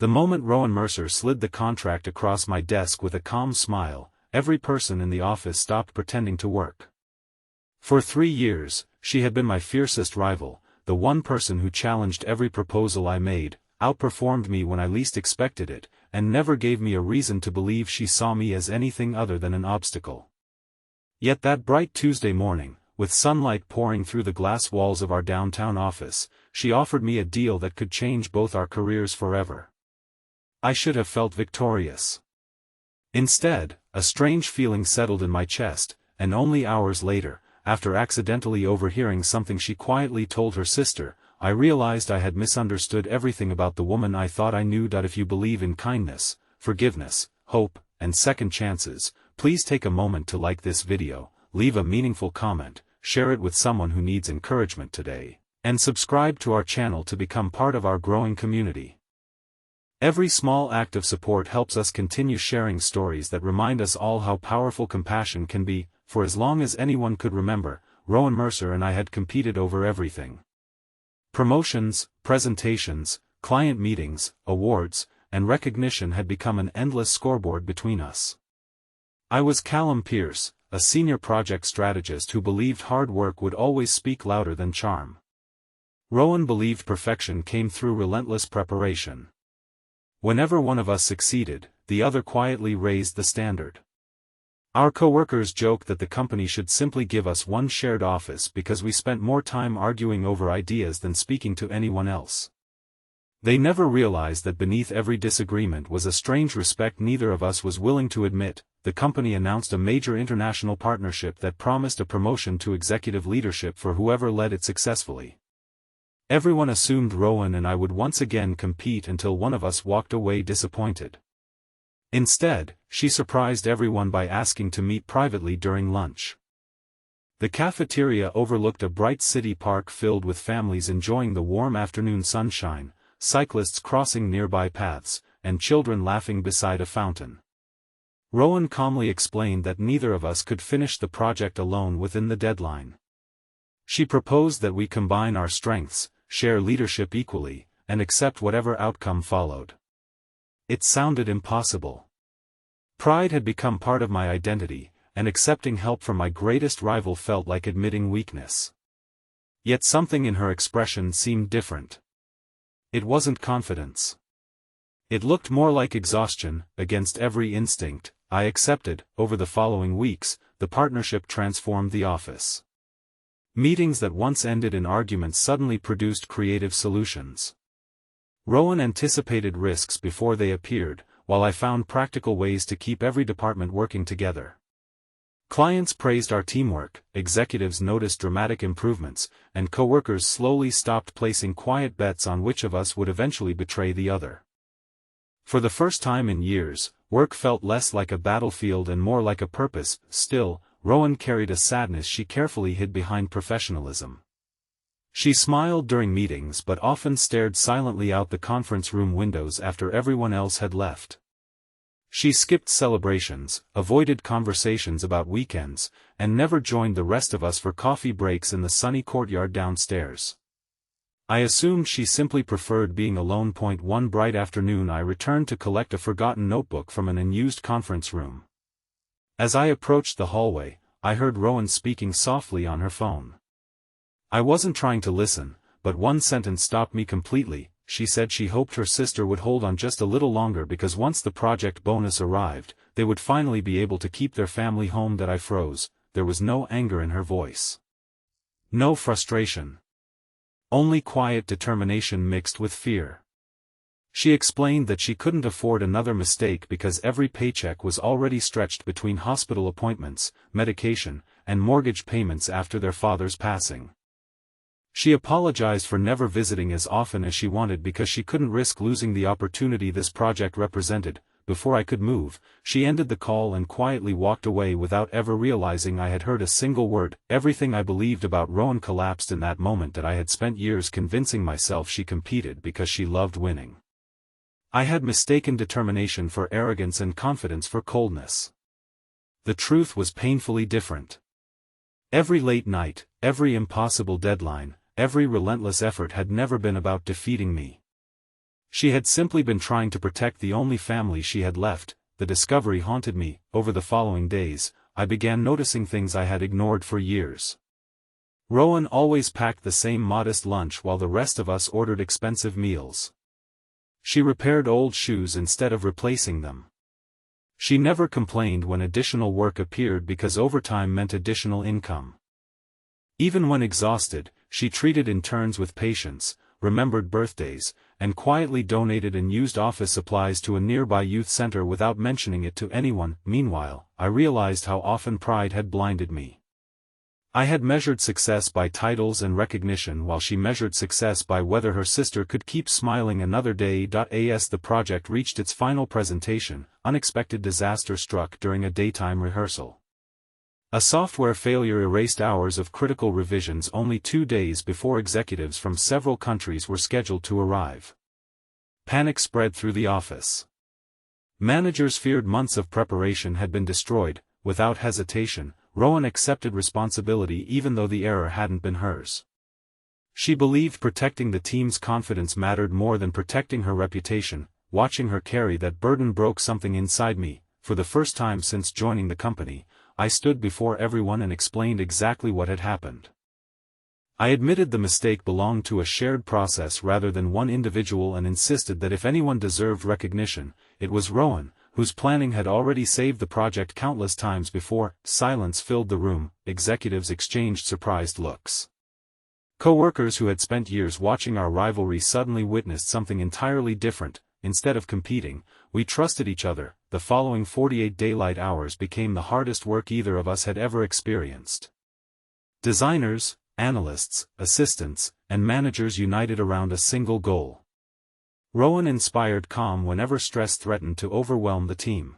The moment Rowan Mercer slid the contract across my desk with a calm smile, every person in the office stopped pretending to work. For 3 years, she had been my fiercest rival, the one person who challenged every proposal I made, outperformed me when I least expected it, and never gave me a reason to believe she saw me as anything other than an obstacle. Yet that bright Tuesday morning, with sunlight pouring through the glass walls of our downtown office, she offered me a deal that could change both our careers forever. I should have felt victorious. Instead, a strange feeling settled in my chest, and only hours later, after accidentally overhearing something she quietly told her sister, I realized I had misunderstood everything about the woman I thought I knew. If you believe in kindness, forgiveness, hope, and second chances, please take a moment to like this video, leave a meaningful comment, share it with someone who needs encouragement today, and subscribe to our channel to become part of our growing community. Every small act of support helps us continue sharing stories that remind us all how powerful compassion can be. For as long as anyone could remember, Rowan Mercer and I had competed over everything. Promotions, presentations, client meetings, awards, and recognition had become an endless scoreboard between us. I was Callum, a senior project strategist who believed hard work would always speak louder than charm. Rowan believed perfection came through relentless preparation. Whenever one of us succeeded, the other quietly raised the standard. Our co-workers joked that the company should simply give us one shared office because we spent more time arguing over ideas than speaking to anyone else. They never realized that beneath every disagreement was a strange respect neither of us was willing to admit. The company announced a major international partnership that promised a promotion to executive leadership for whoever led it successfully. Everyone assumed Rowan and I would once again compete until one of us walked away disappointed. Instead, she surprised everyone by asking to meet privately during lunch. The cafeteria overlooked a bright city park filled with families enjoying the warm afternoon sunshine, cyclists crossing nearby paths, and children laughing beside a fountain. Rowan calmly explained that neither of us could finish the project alone within the deadline. She proposed that we combine our strengths, share leadership equally, and accept whatever outcome followed. It sounded impossible. Pride had become part of my identity, and accepting help from my greatest rival felt like admitting weakness. Yet something in her expression seemed different. It wasn't confidence. It looked more like exhaustion. Against every instinct, I accepted. Over the following weeks, the partnership transformed the office. Meetings that once ended in arguments suddenly produced creative solutions. Rowan anticipated risks before they appeared, while I found practical ways to keep every department working together. Clients praised our teamwork, executives noticed dramatic improvements, and coworkers slowly stopped placing quiet bets on which of us would eventually betray the other. For the first time in years, work felt less like a battlefield and more like a purpose. Still, Rowan carried a sadness she carefully hid behind professionalism. She smiled during meetings but often stared silently out the conference room windows after everyone else had left. She skipped celebrations, avoided conversations about weekends, and never joined the rest of us for coffee breaks in the sunny courtyard downstairs. I assumed she simply preferred being alone. One bright afternoon I returned to collect a forgotten notebook from an unused conference room. As I approached the hallway, I heard Rowan speaking softly on her phone. I wasn't trying to listen, but one sentence stopped me completely. She said she hoped her sister would hold on just a little longer because once the project bonus arrived, they would finally be able to keep their family home. That I froze. There was no anger in her voice. No frustration. Only quiet determination mixed with fear. She explained that she couldn't afford another mistake because every paycheck was already stretched between hospital appointments, medication, and mortgage payments after their father's passing. She apologized for never visiting as often as she wanted because she couldn't risk losing the opportunity this project represented. Before I could move, she ended the call and quietly walked away without ever realizing I had heard a single word. Everything I believed about Rowan collapsed in that moment. That I had spent years convincing myself she competed because she loved winning. I had mistaken determination for arrogance and confidence for coldness. The truth was painfully different. Every late night, every impossible deadline, every relentless effort had never been about defeating me. She had simply been trying to protect the only family she had left. The discovery haunted me. Over the following days, I began noticing things I had ignored for years. Rowan always packed the same modest lunch while the rest of us ordered expensive meals. She repaired old shoes instead of replacing them. She never complained when additional work appeared because overtime meant additional income. Even when exhausted, she treated interns with patience, remembered birthdays, and quietly donated and used office supplies to a nearby youth center without mentioning it to anyone. Meanwhile, I realized how often pride had blinded me. I had measured success by titles and recognition while she measured success by whether her sister could keep smiling another day. As the project reached its final presentation, unexpected disaster struck during a daytime rehearsal. A software failure erased hours of critical revisions only 2 days before executives from several countries were scheduled to arrive. Panic spread through the office. Managers feared months of preparation had been destroyed. Without hesitation, Rowan accepted responsibility even though the error hadn't been hers. She believed protecting the team's confidence mattered more than protecting her reputation. Watching her carry that burden broke something inside me. For the first time since joining the company, I stood before everyone and explained exactly what had happened. I admitted the mistake belonged to a shared process rather than one individual and insisted that if anyone deserved recognition, it was Rowan, whose planning had already saved the project countless times before. Silence filled the room. Executives exchanged surprised looks. Co-workers who had spent years watching our rivalry suddenly witnessed something entirely different. Instead of competing, we trusted each other. The following 48 daylight hours became the hardest work either of us had ever experienced. Designers, analysts, assistants, and managers united around a single goal. Rowan inspired calm whenever stress threatened to overwhelm the team.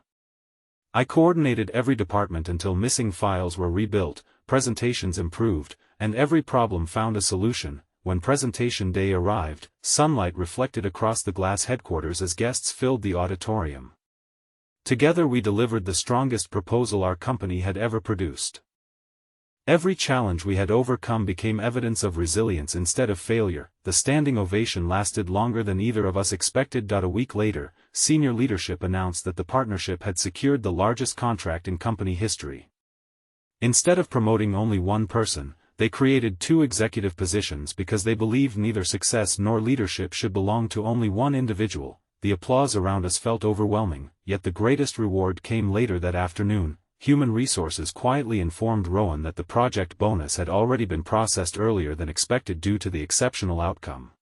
I coordinated every department until missing files were rebuilt, presentations improved, and every problem found a solution. When presentation day arrived, sunlight reflected across the glass headquarters as guests filled the auditorium. Together we delivered the strongest proposal our company had ever produced. Every challenge we had overcome became evidence of resilience instead of failure. The standing ovation lasted longer than either of us expected. A week later, senior leadership announced that the partnership had secured the largest contract in company history. Instead of promoting only one person, they created 2 executive positions because they believed neither success nor leadership should belong to only one individual. The applause around us felt overwhelming, yet the greatest reward came later that afternoon. Human Resources quietly informed Rowan that the project bonus had already been processed earlier than expected due to the exceptional outcome.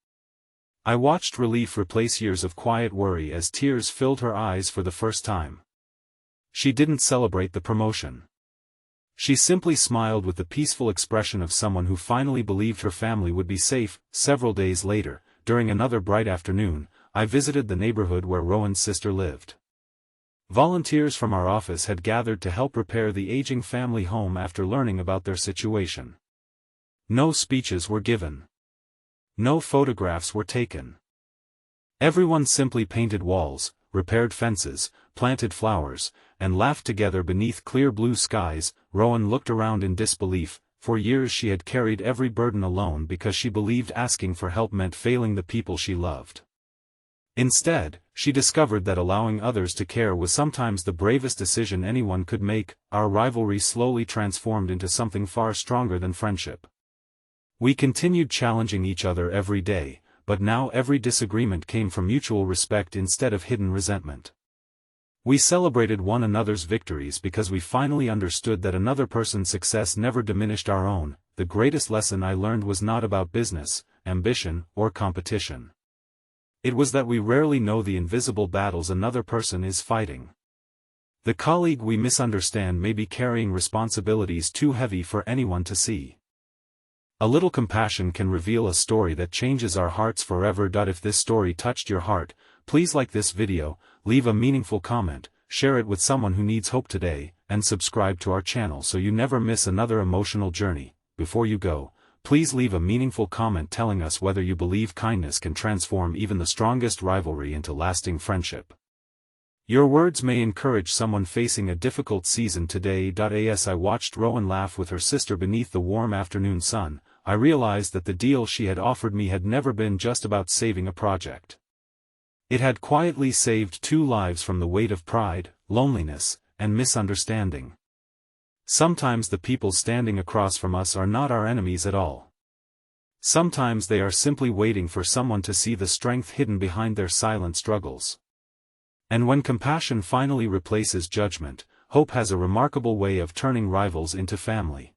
I watched relief replace years of quiet worry as tears filled her eyes for the first time. She didn't celebrate the promotion. She simply smiled with the peaceful expression of someone who finally believed her family would be safe. Several days later, during another bright afternoon, I visited the neighborhood where Rowan's sister lived. Volunteers from our office had gathered to help repair the aging family home after learning about their situation. No speeches were given. No photographs were taken. Everyone simply painted walls, repaired fences, planted flowers, and laughed together beneath clear blue skies. Rowan looked around in disbelief. For years she had carried every burden alone because she believed asking for help meant failing the people she loved. Instead, she discovered that allowing others to care was sometimes the bravest decision anyone could make. Our rivalry slowly transformed into something far stronger than friendship. We continued challenging each other every day, but now every disagreement came from mutual respect instead of hidden resentment. We celebrated one another's victories because we finally understood that another person's success never diminished our own. The greatest lesson I learned was not about business, ambition, or competition. It was that we rarely know the invisible battles another person is fighting. The colleague we misunderstand may be carrying responsibilities too heavy for anyone to see. A little compassion can reveal a story that changes our hearts forever. If this story touched your heart, please like this video, leave a meaningful comment, share it with someone who needs hope today, and subscribe to our channel so you never miss another emotional journey. Before you go, please leave a meaningful comment telling us whether you believe kindness can transform even the strongest rivalry into lasting friendship. Your words may encourage someone facing a difficult season today. As I watched Rowan laugh with her sister beneath the warm afternoon sun, I realized that the deal she had offered me had never been just about saving a project. It had quietly saved 2 lives from the weight of pride, loneliness, and misunderstanding. Sometimes the people standing across from us are not our enemies at all. Sometimes they are simply waiting for someone to see the strength hidden behind their silent struggles. And when compassion finally replaces judgment, hope has a remarkable way of turning rivals into family.